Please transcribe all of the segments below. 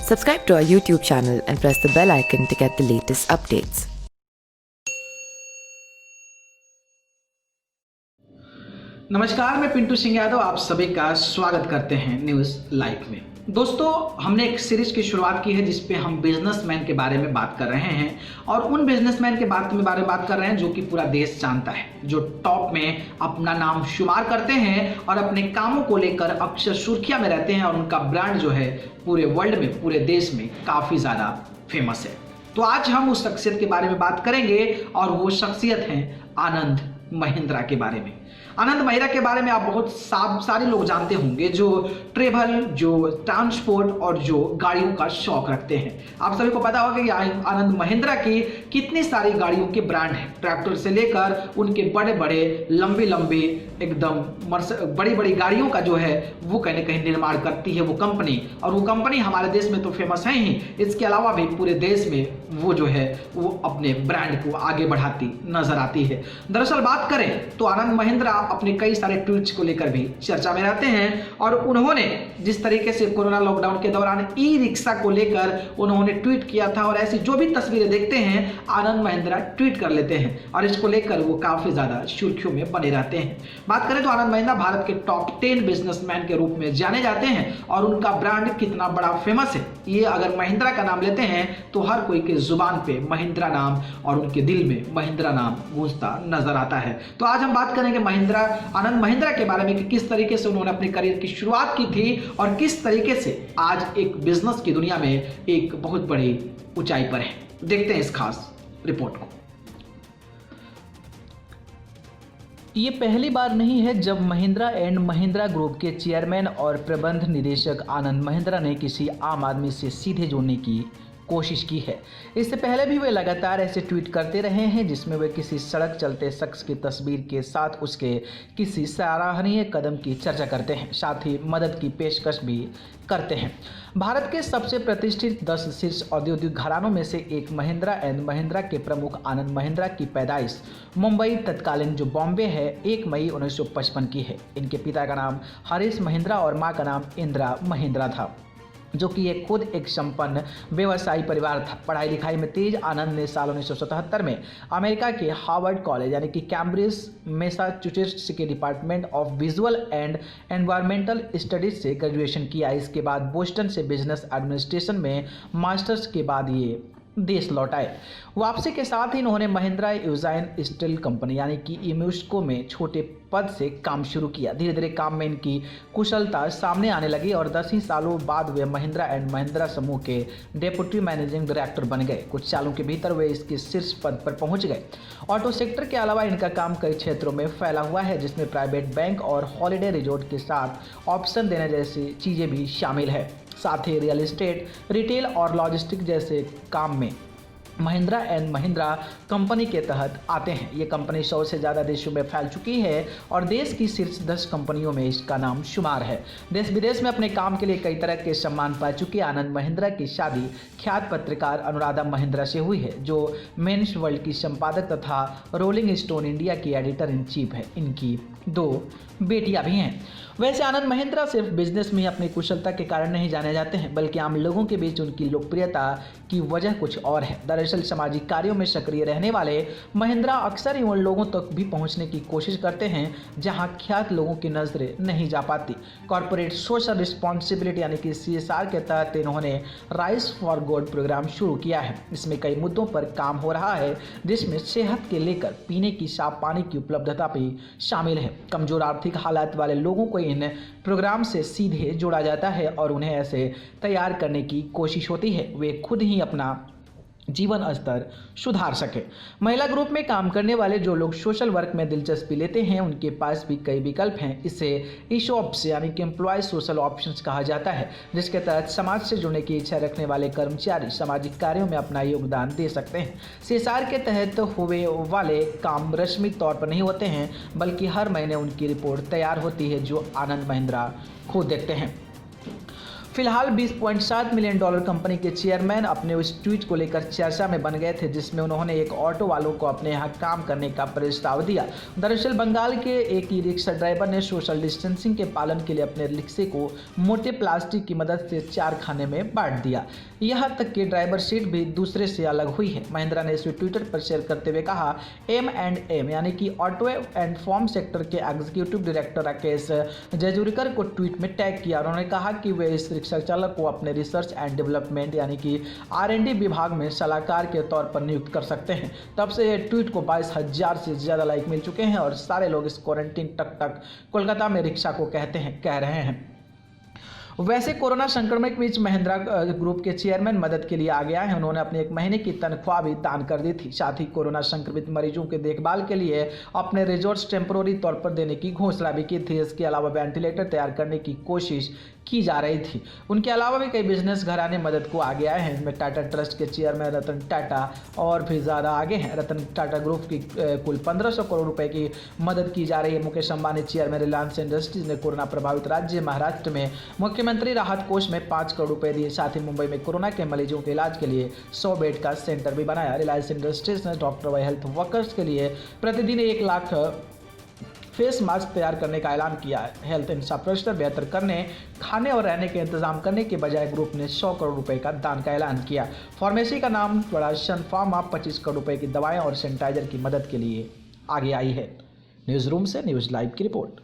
Subscribe to our YouTube channel and press the bell icon to get the latest updates. नमस्कार, मैं पिंटू सिंह यादव आप सभी का स्वागत करते हैं न्यूज़ लाइव में। दोस्तों, हमने एक सीरीज की शुरुआत की है जिसपे हम बिजनेसमैन के बारे में बात कर रहे हैं और उन बिजनेसमैन के बारे में बात कर रहे हैं जो कि पूरा देश जानता है, जो टॉप में अपना नाम शुमार करते हैं और अपने कामों को लेकर अक्सर सुर्खियां में रहते हैं और उनका ब्रांड जो है पूरे वर्ल्ड में, पूरे देश में काफ़ी ज़्यादा फेमस है। तो आज हम उस शख्सियत के बारे में बात करेंगे और वो शख्सियत है आनंद महिंद्रा के बारे में। आनंद महिंद्रा के बारे में आप बहुत सारे लोग जानते होंगे जो ट्रेवल, जो ट्रांसपोर्ट और जो गाड़ियों का शौक रखते हैं। आप सभी को पता होगा कि आनंद महिंद्रा की कितनी सारी गाड़ियों के ब्रांड हैं, ट्रैक्टर से लेकर उनके बड़े बड़े लंबी एकदम बड़ी गाड़ियों का जो है वो कहीं ना कहीं निर्माण करती है वो कंपनी, और वो कंपनी हमारे देश में तो फेमस है ही, इसके अलावा भी पूरे देश में वो जो है वो अपने ब्रांड को आगे बढ़ाती नजर आती है। दरअसल बात करें तो आनंद महिंद्रा अपने कई सारे ट्वीट्स को लेकर भी चर्चा में रहते हैं और उन्होंने जिस तरीके से कोरोना लॉकडाउन के दौरान ई रिक्शा को लेकर उन्होंने ट्वीट किया था, और ऐसी जो भी तस्वीरें देखते हैं आनंद महिंद्रा ट्वीट कर लेते हैं और इसको लेकर वो काफी ज्यादा सुर्खियों में बने रहते हैं। बात करें तो आनंद महिंद्रा भारत के टॉप 10 बिजनेसमैन के रूप में जाने जाते हैं और उनका ब्रांड कितना बड़ा फेमस है, ये अगर महिंद्रा का नाम लेते हैं तो हर कोई के जुबान पे महिंद्रा नाम और उनके दिल में महिंद्रा नाम गूंजता नजर आता है। तो आज हम बात करेंगे आनंद महिंद्रा के बारे में कि किस तरीके से उन्होंने अपने करियर की शुरुआत की थी और किस तरीके से आज एक बिजनेस की दुनिया में एक बहुत बड़ी ऊंचाई पर है। देखते हैं इस खास रिपोर्ट को। ये पहली बार नहीं है जब महिंद्रा एंड महिंद्रा ग्रुप के चेयरमैन और प्रबंध निदेशक आनंद महिंद्रा ने किसी आम आदमी से सीधे जुड़ने की कोशिश की है। इससे पहले भी वे लगातार ऐसे ट्वीट करते रहे हैं जिसमें वे किसी सड़क चलते शख्स की तस्वीर के साथ उसके किसी सराहनीय कदम की चर्चा करते हैं, साथ ही मदद की पेशकश भी करते हैं। भारत के सबसे प्रतिष्ठित 10 शीर्ष औद्योगिक घरानों में से एक महिंद्रा एंड महिंद्रा के प्रमुख आनंद महिंद्रा की पैदाइश मुंबई, तत्कालीन जो बॉम्बे है, 1 मई 1955 की है। इनके पिता का नाम हरीश महिंद्रा और मां का नाम इंदिरा महिंद्रा था, जो कि खुद एक संपन्न व्यवसायी परिवार था। पढ़ाई लिखाई में तेज आनंद ने साल 1977 में अमेरिका के हार्वर्ड कॉलेज यानी कि कैम्ब्रिज मैसाचुसेट्स के department of visual and environmental studies से ग्रेजुएशन किया। इसके बाद बोस्टन से बिजनेस एडमिनिस्ट्रेशन में मास्टर्स के बाद ये देश लौट आए। वापसी के साथ ही इन्होंने महिंद्रा यूजाइन स्टील कंपनी यानी कि इम्यूस्को में छोटे पद से काम शुरू किया। धीरे धीरे काम में इनकी कुशलता सामने आने लगी और 10 ही सालों बाद वे महिंद्रा एंड महिंद्रा समूह के डेप्यूटी मैनेजिंग डायरेक्टर बन गए। कुछ सालों के भीतर वे इसके शीर्ष पद पर पहुंच गए। ऑटो सेक्टर के अलावा इनका काम कई क्षेत्रों में फैला हुआ है, जिसमें प्राइवेट बैंक और हॉलिडे रिजॉर्ट के साथ ऑप्शन देने जैसी चीज़ें भी शामिल है। साथ ही रियल एस्टेट, रिटेल और लॉजिस्टिक जैसे काम में महिंद्रा एंड महिंद्रा कंपनी के तहत आते हैं। ये कंपनी 100 से ज़्यादा देशों में फैल चुकी है और देश की शीर्ष 10 कंपनियों में इसका नाम शुमार है। देश विदेश में अपने काम के लिए कई तरह के सम्मान पा चुके आनंद महिंद्रा की शादी ख्यात पत्रकार अनुराधा महिंद्रा से हुई है, जो मेन्स वर्ल्ड की संपादक तथा रोलिंग स्टोन इंडिया की एडिटर इन चीफ है। इनकी 2 बेटियां भी हैं। वैसे आनंद महिंद्रा सिर्फ बिजनेस में ही अपनी कुशलता के कारण नहीं जाने जाते हैं, बल्कि आम लोगों के बीच उनकी लोकप्रियता की वजह कुछ और है। दरअसल सामाजिक कार्यों में सक्रिय रहने वाले महिंद्रा अक्सर ही उन लोगों तक भी पहुंचने की कोशिश करते हैं जहां ख्यात लोगों की नजरें नहीं जा पाती। कॉर्पोरेट सोशल रिस्पॉन्सिबिलिटी यानी कि CSR के तहत इन्होंने राइस फॉर गुड प्रोग्राम शुरू किया है। इसमें कई मुद्दों पर काम हो रहा है, जिसमें सेहत के लेकर पीने की साफ पानी की उपलब्धता भी शामिल है। कमजोर आर्थिक हालात वाले लोगों को इन प्रोग्राम से सीधे जोड़ा जाता है और उन्हें ऐसे तैयार करने की कोशिश होती है वे खुद ही अपना जीवन स्तर सुधार सके। महिला ग्रुप में काम करने वाले जो लोग सोशल वर्क में दिलचस्पी लेते हैं उनके पास भी कई विकल्प हैं। इसे ESOPs यानी कि एम्प्लॉय सोशल ऑप्शंस कहा जाता है, जिसके तहत समाज से जुड़ने की इच्छा रखने वाले कर्मचारी सामाजिक कार्यों में अपना योगदान दे सकते हैं। CSR के तहत होने वाले काम रस्मी तौर पर नहीं होते हैं, बल्कि हर महीने उनकी रिपोर्ट तैयार होती है जो आनंद महिंद्रा खुद देखते हैं। फिलहाल $20.7 मिलियन कंपनी के चेयरमैन अपने उस ट्वीट को लेकर चर्चा में बन गए थे जिसमें उन्होंने एक ऑटो वालों को अपने यहाँ काम करने का प्रस्ताव दिया। दरअसल बंगाल के एक ई रिक्शा ड्राइवर ने सोशल डिस्टेंसिंग के पालन के लिए अपने रिक्शे को मोटे प्लास्टिक की मदद से 4 खाने में बांट दिया। यहाँ तक कि ड्राइवर सीट भी दूसरे से अलग हुई है। महिंद्रा ने इसे ट्विटर पर शेयर करते हुए कहा, M&M यानी कि ऑटो एंड फॉर्म सेक्टर के एग्जीक्यूटिव डायरेक्टर राकेश जयजुरीकर को ट्वीट में टैग किया। उन्होंने कहा कि वे इस रिक्शा चालक को अपने रिसर्च एंड डेवलपमेंट यानी कि R&D विभाग में सलाहकार के तौर पर नियुक्त कर सकते हैं। तब से ये ट्वीट को 22,000 से ज़्यादा लाइक मिल चुके हैं और सारे लोग इस क्वारंटीन टक कोलकाता में रिक्शा को कह रहे हैं। वैसे कोरोना संक्रमण के बीच महिंद्रा ग्रुप के चेयरमैन मदद के लिए आ गया है। उन्होंने अपने 1 महीने की तनख्वाह भी दान कर दी थी। साथ ही कोरोना संक्रमित मरीजों के देखभाल के लिए अपने रिजॉर्ट्स टेम्पोररी तौर पर देने की घोषणा भी की थी। इसके अलावा वेंटिलेटर तैयार करने की कोशिश की जा रही थी। उनके अलावा भी कई बिजनेस घराने मदद को आगे आए हैं। इसमें टाटा ट्रस्ट के चेयरमैन रतन टाटा और भी ज़्यादा आगे हैं। रतन टाटा ग्रुप की कुल 1500 करोड़ रुपए की मदद की जा रही है। मुकेश अंबानी चेयरमैन रिलायंस इंडस्ट्रीज ने कोरोना प्रभावित राज्य महाराष्ट्र में मुख्यमंत्री राहत कोष में 5 करोड़ रुपए दिए। साथ ही मुंबई में कोरोना के मरीजों के इलाज के लिए 100 बेड का सेंटर भी बनाया। रिलायंस इंडस्ट्रीज ने डॉक्टर व हेल्थ वर्कर्स के लिए प्रतिदिन 1 लाख फेस मास्क तैयार करने का ऐलान किया है। हेल्थ इंफ्रास्ट्रक्चर बेहतर करने, खाने और रहने के इंतजाम करने के बजाय ग्रुप ने 100 करोड़ रुपए का दान का ऐलान किया। फार्मेसी का नाम बड़ा सन फार्मा 25 करोड़ रुपए की दवाएं और सैनिटाइजर की मदद के लिए आगे आई है। न्यूज़ रूम से न्यूज़ लाइव की report.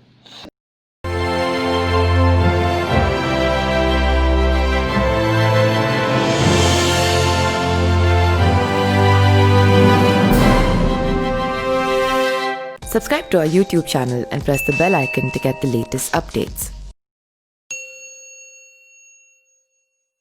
Subscribe to our YouTube channel and press the bell icon to get the latest updates.